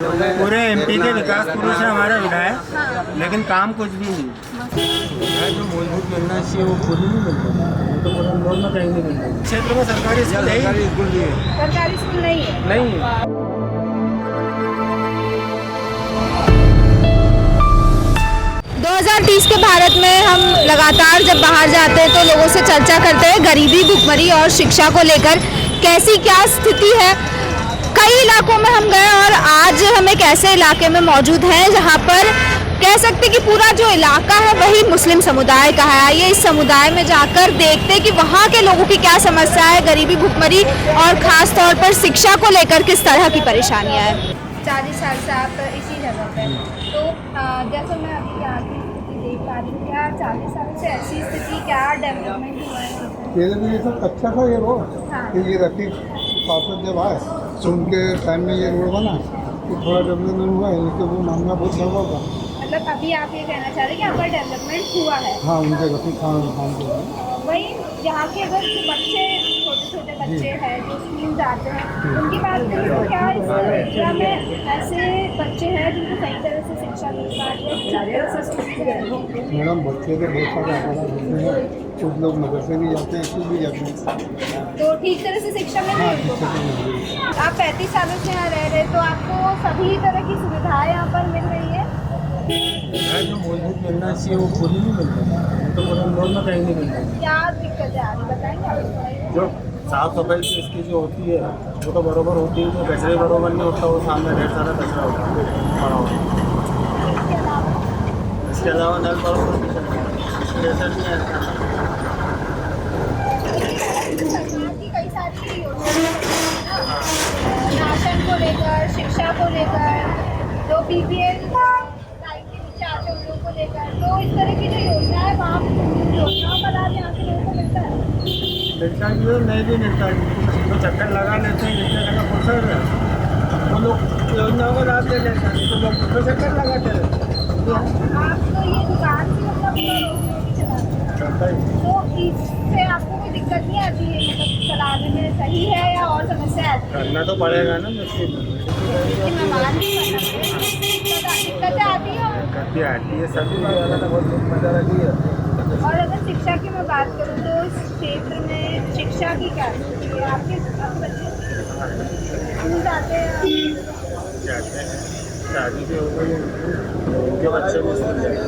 पूरे एमपी के विकास पुरुष है हमारे विधायक, लेकिन काम कुछ भी नहीं है। जो मूलभूत मिलना चाहिए वो खुद ही नहीं मिलता, तो पूरे इंदौर में कहीं नहीं मिलता। क्षेत्र में सरकारी स्कूल है, सरकारी स्कूल नहीं है। नहीं है। 2030 के भारत में हम लगातार जब बाहर जाते हैं तो लोगों से चर्चा करते हैं गरीबी, भुखमरी और शिक्षा को लेकर कैसी क्या स्थिति है। कई इलाकों में हम गए और आज हम एक ऐसे इलाके में मौजूद हैं जहां पर कह सकते कि पूरा जो इलाका है वही मुस्लिम समुदाय का है। आइए इस समुदाय में जाकर देखते हैं कि वहाँ के लोगों की क्या समस्या है, गरीबी, भुखमरी और ख़ास तौर पर शिक्षा को लेकर किस तरह की परेशानियाँ हैं। 40 साल से आप इसी जगह पे, तो जैसे मैं अभी यहाँ की स्थिति देख पा रही हूँ, क्या 40 साल से ऐसी स्थिति, क्या डेवलपमेंट हुआ है? ये सब अच्छा था ये रोड, कि ये रफीक पार्षद जब आए तो उनके टाइम में ये रोड बना तो थोड़ा डेवलपमेंट हुआ है, नहीं तो वो मामला बहुत गड़बड़ था। मतलब अभी आप ये कहना चाह रहे हैं कि यहाँ पर डेवलपमेंट हुआ है? हाँ, उनके रफीक खान के वही यहाँ के अगर बच्चे, छोटे छोटे बच्चे हैं जो स्कूल जाते हैं, उनकी बात करें तो क्या इस एरिया में ऐसे बच्चे हैं जिनको सही तरह से शिक्षा मिल पा रही है? मैडम, बच्चे तो बहुत सारे होते हैं, कुछ लोग मदरसे भी जाते हैं, स्कूल भी जाते हैं, तो ठीक तरह से शिक्षा मिल रही है? आप 35 सालों से यहाँ रह रहे, तो आपको सभी तरह की सुविधाएं यहाँ पर मिल रही है? जो मूलभूत मिलना चाहिए वो खुद ही नहीं मिलता, तो पूरे इंदौर में कहीं नहीं मिलता। क्या दिक्कतें आ रही बताएंगे? जो साफ सफाई की इसकी जो होती है वो तो बराबर होती है, जो कचरे बराबर नहीं होता, वो सामने ढेर सारा कचरा होता है पड़ा हुआ। इसके अलावा नल बराबर नहीं है। कई सारी राशन को लेकर, शिक्षा को लेकर, जो BPL लाइन के नीचे आते हैं उन लोगों को लेकर, तो इस तरह की जो योजना है वहाँ योजनाओं का लाभ यहाँ के लोगों को मिलता है? मिलता भी है, नहीं भी मिलता है। जो चक्कर लगा लेते हैं जितने जगह फुर्सत है वो लोग योजनाओं का लाभ ले लेते हैं, तो लोग तो चक्कर लगाते हैं। आप तो ये दुकान से मतलब तो इससे आपको कोई दिक्कत नहीं आती है, मतलब चलाने में सही है या और समस्या आती है? करना तो पड़ेगा ना, दिक्कतें आती है करती आती है, सभी बहुत मजा रही है। और अगर शिक्षा की मैं बात करूँ तो इस क्षेत्र में शिक्षा की क्या स्थिति है? आपके बच्चे स्कूल जाते हैं? शादी भी हो गई, उनके बच्चे भी स्कूल जाते।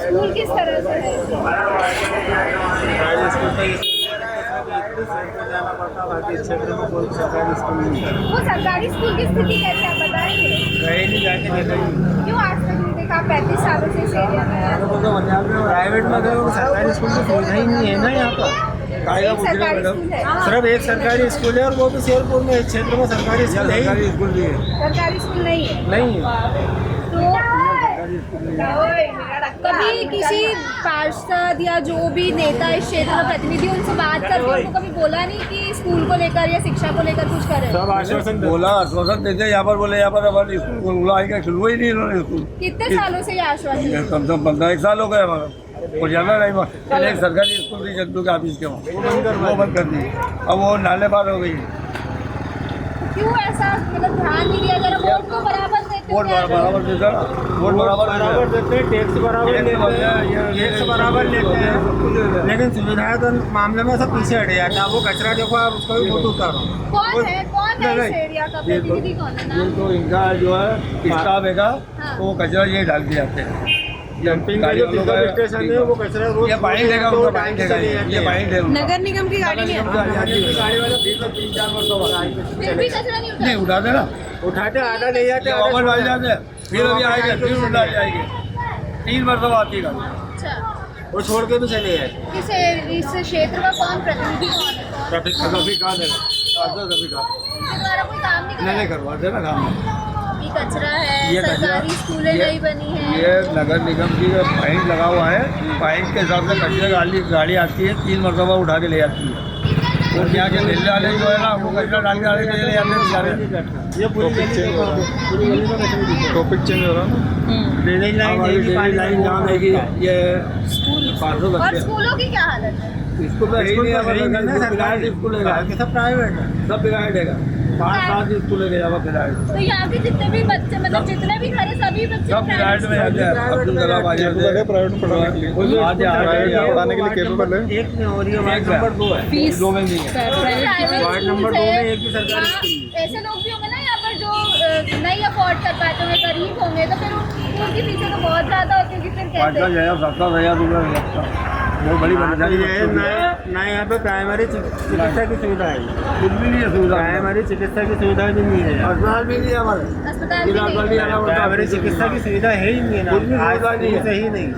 स्कूल किस तरह से है? सरकारी स्कूल तो जाना पड़ता, बाकी क्षेत्र में कोई सरकारी स्कूल नहीं है। वो सरकारी स्कूल की स्थिति कैसे आप बताएंगे? कहीं नहीं जाके देखा, क्यों आज तक नहीं देखा? 35 सालों से इस एरिया में प्राइवेट में गए, सरकारी स्कूल की सुविधा ही नहीं है ना यहाँ पर। सरकारी स्कूल है, सिर्फ एक सरकारी स्कूल है और वो भी शेरपुर में, क्षेत्र में सरकारी स्कूल है, सरकारी स्कूल नहीं है। नहीं है। तो कभी किसी पार्षद या जो भी नेता इस क्षेत्र का प्रतिनिधि, उनसे बात करके उनको कभी बोला नहीं कि स्कूल को लेकर या शिक्षा को लेकर कुछ करें? सब आश्वासन बोला, आश्वासन देते, यहाँ पर बोले यहाँ पर हमारे स्कूल आएगा, खुलवा ही नहीं इन्होंने स्कूल। कितने सालों से ये आश्वासन? कम से कम 15 साल हो गए हमारा, और ज़्यादा नहीं। पहले एक सरकारी स्कूल थी जद्दू के ऑफिस के वहाँ, वो बंद कर दी, अब वो नाले पार हो गई। क्यों ऐसा, मतलब ध्यान नहीं दिया जा रहा? वोट तो बराबर देते वोट बराबर देता ना, वोट बराबर देते हैं, टैक्स बराबर लेते हैं, टैक्स बराबर लेते हैं, लेकिन सुविधाएं तो मामले में सब पीछे हट जाता है। वो कचरा देखो, आप उसका भी फोटो उतारो। कौन है इस एरिया का प्रतिनिधि? कौन है नाम? तो इनका जो है स्टाफ है, वो कचरा ये डाल के जाते हैं। स्टेशन है वो कचरा रोज, ये पानी देगा, उनका पानी देगा, ये पानी देगा। नगर निगम की गाड़ी नहीं है? गाड़ी वाला 3-4 मरतबा फिर भी कचरा नहीं नहीं उठाते ना, उठाते, आधा ले जाते, वापस डाल जाते, फिर अभी आएंगे, फिर उठा जाएंगे, 3 मरतबा आती है गाड़ी। अच्छा, वो छोड़ के भी चले जाते। इस क्षेत्र का कौन प्रतिनिधि कौन है? रफीक का उनके द्वारा कोई काम नहीं नहीं कराया? करवाते ना काम। ये कचरा है, ये कचरा, सरकारी स्कूलें नहीं बनी है। ये नगर निगम की फाइन लगा हुआ है, फाइन के हिसाब से कचरा गाड़ी आती है, 3 मरतबा उठा के ले जाती है। और यहाँ के मिलने वाले जो है ना, वो कचरा डाल के आगे ले जाते हैं बेचारे। ये पूरी गली चेंज हो रहा है, टॉपिक चेंज हो रहा है ना, ड्रेनेज लाइन जहाँ रहेगी ये स्कूल 500 और बच्चे। स्कूलों की क्या हालत है? स्कूल तो है ही नहीं, सब प्राइवेट है, सब प्राइवेट है। सब प्राइवेट है। 5 साल से स्कूल लेके जावा किराए तो यहाँ के जितने भी बच्चे मतलब जितने भी घर है सभी बच्चे सब किराए में आते हैं। अब्दुल कलाम आजाद प्राइवेट में पढ़ाने के लिए पढ़ाने के लिए केपेबल है। एक में हो रही है, वार्ड नंबर 2 है, फीस 2 में नहीं है। वार्ड नंबर 2 में एक भी सरकारी स्कूल नहीं है। ऐसे लोग भी होंगे ना यहाँ पर जो नहीं अफोर्ड कर पाते होंगे, गरीब होंगे, तो फिर उनकी फीसें तो बहुत ज्यादा होती होगी, फिर कैसे? 50,000 70,000 रुपये लगता। बहुत बड़ी परेशानी है। ना यहाँ पे प्राइमरी चिकित्सा की सुविधा है, कुछ भी नहीं है सुविधा। प्राइमरी चिकित्सा की सुविधा भी नहीं है, अस्पताल भी नहीं है हमारे। अस्पताल भी नहीं। प्राइमरी चिकित्सा की सुविधा है ही नहीं है कुछ भी ना, सुविधा नहीं है। सही नहीं।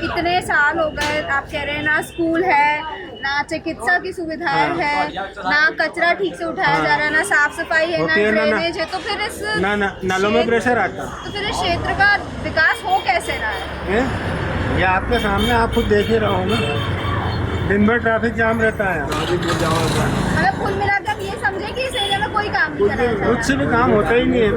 इतने साल हो गए, आप कह रहे हैं ना स्कूल है, ना चिकित्सा की सुविधाएं है, ना कचरा ठीक से उठाया जा रहा है, ना साफ सफाई है, ना होती है ना, ड्रेनेज है, तो फिर इस ना नालों में प्रेशर आता तो फिर इस क्षेत्र का विकास हो कैसे रहा है? है। ये आपके सामने आप खुद देख ही रहो ना, दिन भर ट्रैफिक जाम रहता है। मतलब कुल मिलाकर आप ये समझे कि इस एरिया में कोई काम नहीं कराया जा कुछ भी काम होता ही नहीं है,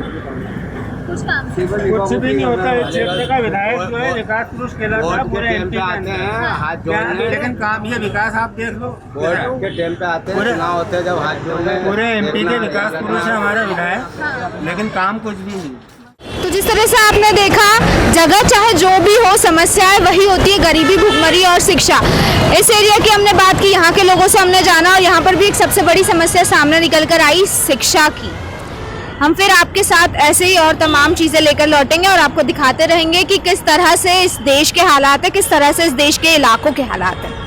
कुछ काम कुछ भी नहीं होता है। क्षेत्र का विधायक जो है विकास पुरुष कहलाता है, पूरे एमपी में आते हैं हाथ जोड़ने, लेकिन काम ये विकास आप देख लो, वोट के टाइम पे आते हैं, चुनाव होते हैं जब हाथ जोड़ने। पूरे एमपी के विकास पुरुष है हमारे विधायक, लेकिन काम कुछ भी नहीं। तो जिस तरह से आपने देखा, जगह चाहे जो भी हो, समस्याएं वही होती है, गरीबी, भुखमरी और शिक्षा। इस एरिया की हमने बात की, यहाँ के लोगों से हमने जाना, और यहाँ पर भी एक सबसे बड़ी समस्या सामने निकल कर आई, शिक्षा की। हम फिर आपके साथ ऐसे ही और तमाम चीज़ें लेकर लौटेंगे और आपको दिखाते रहेंगे कि किस तरह से इस देश के हालात है, किस तरह से इस देश के इलाकों के हालात हैं।